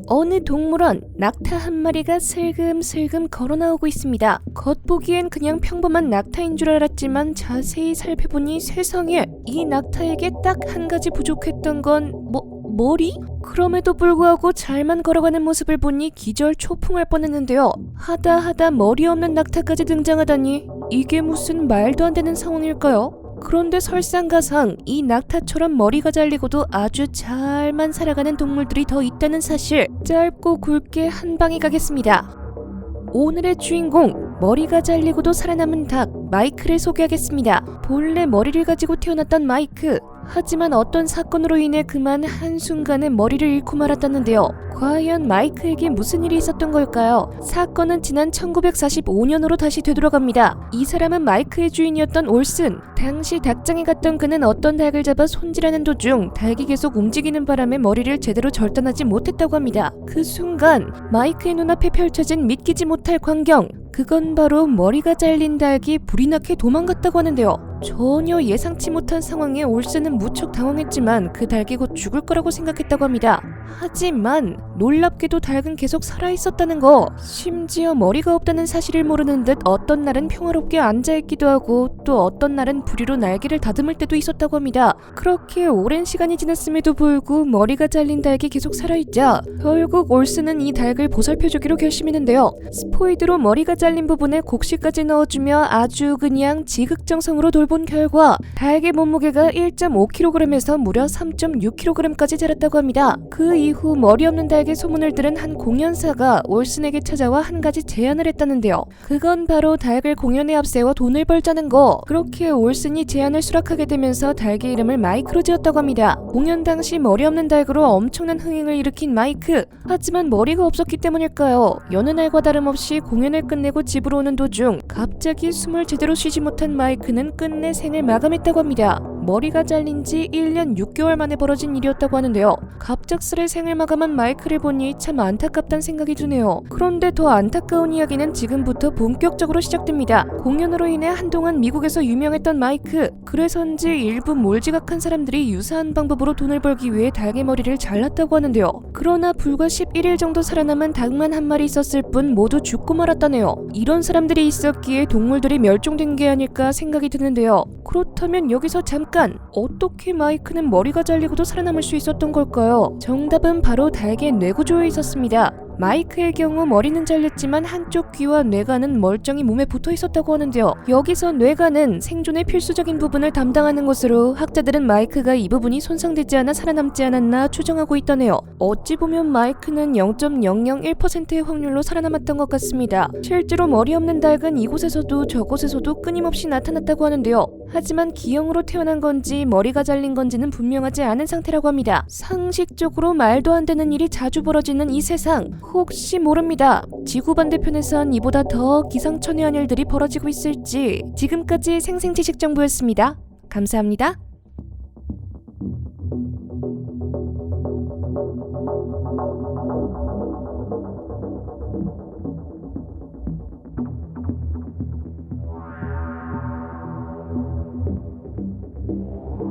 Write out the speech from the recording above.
어느 동물원, 낙타 한 마리가 슬금슬금 걸어나오고 있습니다. 겉보기엔 그냥 평범한 낙타인 줄 알았지만 자세히 살펴보니 세상에, 이 낙타에게 딱 한 가지 부족했던 건 머리? 그럼에도 불구하고 잘만 걸어가는 모습을 보니 기절 초풍할 뻔했는데요. 하다 머리 없는 낙타까지 등장하다니 이게 무슨 말도 안 되는 상황일까요? 그런데 설상가상 이 낙타처럼 머리가 잘리고도 아주 잘만 살아가는 동물들이 더 있다는 사실, 짧고 굵게 한 방에 가겠습니다. 오늘의 주인공, 머리가 잘리고도 살아남은 닭 마이크를 소개하겠습니다. 본래 머리를 가지고 태어났던 마이크, 하지만 어떤 사건으로 인해 그만 한순간에 머리를 잃고 말았다는데요. 과연 마이크에게 무슨 일이 있었던 걸까요? 사건은 지난 1945년으로 다시 되돌아갑니다. 이 사람은 마이크의 주인이었던 올슨. 당시 닭장에 갔던 그는 어떤 닭을 잡아 손질하는 도중 닭이 계속 움직이는 바람에 머리를 제대로 절단하지 못했다고 합니다. 그 순간 마이크의 눈앞에 펼쳐진 믿기지 못할 광경, 그건 바로 머리가 잘린 닭이 불이 나게 도망갔다고 하는데요. 전혀 예상치 못한 상황에 올슨은 무척 당황했지만 그 닭이 곧 죽을 거라고 생각했다고 합니다. 하지만 놀랍게도 닭은 계속 살아있었다는 거, 심지어 머리가 없다는 사실을 모르는 듯 어떤 날은 평화롭게 앉아있기도 하고 또 어떤 날은 부리로 날개를 다듬을 때도 있었다고 합니다. 그렇게 오랜 시간이 지났음에도 불구하고 머리가 잘린 닭이 계속 살아있자 결국 올슨은 이 닭을 보살펴주기로 결심했는데요. 스포이드로 머리가 잘린 부분에 곡식까지 넣어주며 아주 그냥 지극정성으로 돌본 결과 닭의 몸무게가 1.5kg에서 무려 3.6kg까지 자랐다고 합니다. 그 이후 머리 없는 닭의 소문을 들은 한 공연사가 올슨에게 찾아와 한 가지 제안을 했다는데요. 그건 바로 닭을 공연에 앞세워 돈을 벌자는 거. 그렇게 올슨이 제안을 수락하게 되면서 닭의 이름을 마이크로 지었다고 합니다. 공연 당시 머리 없는 닭으로 엄청난 흥행을 일으킨 마이크. 하지만 머리가 없었기 때문일까요? 여느 날과 다름없이 공연을 끝내고 집으로 오는 도중 갑자기 숨을 제대로 쉬지 못한 마이크는 끝내 생을 마감했다고 합니다. 머리가 잘린 지 1년 6개월 만에 벌어진 일이었다고 하는데요. 갑작스레 생을 마감한 마이크를 보니 참 안타깝다는 생각이 드네요. 그런데 더 안타까운 이야기는 지금부터 본격적으로 시작됩니다. 공연으로 인해 한동안 미국에서 유명했던 마이크. 그래서인지 일부 몰지각한 사람들이 유사한 방법으로 돈을 벌기 위해 닭의 머리를 잘랐다고 하는데요. 그러나 불과 11일 정도 살아남은 닭만 한 마리 있었을 뿐 모두 죽고 말았다네요. 이런 사람들이 있었기에 동물들이 멸종된 게 아닐까 생각이 드는데요. 그렇다면 여기서 잠깐, 어떻게 마이크는 머리가 잘리고도 살아남을 수 있었던 걸까요? 정답은 바로 닭의 뇌구조에 있었습니다. 마이크의 경우 머리는 잘렸지만 한쪽 귀와 뇌관은 멀쩡히 몸에 붙어 있었다고 하는데요. 여기서 뇌관은 생존의 필수적인 부분을 담당하는 것으로 학자들은 마이크가 이 부분이 손상되지 않아 살아남지 않았나 추정하고 있다네요. 어찌 보면 마이크는 0.001%의 확률로 살아남았던 것 같습니다. 실제로 머리 없는 닭은 이곳에서도 저곳에서도 끊임없이 나타났다고 하는데요. 하지만 기형으로 태어난 건지 머리가 잘린 건지는 분명하지 않은 상태라고 합니다. 상식적으로 말도 안 되는 일이 자주 벌어지는 이 세상, 혹시 모릅니다. 지구 반대편에선 이보다 더 기상천외한 일들이 벌어지고 있을지. 지금까지 생생지식정보였습니다. 감사합니다.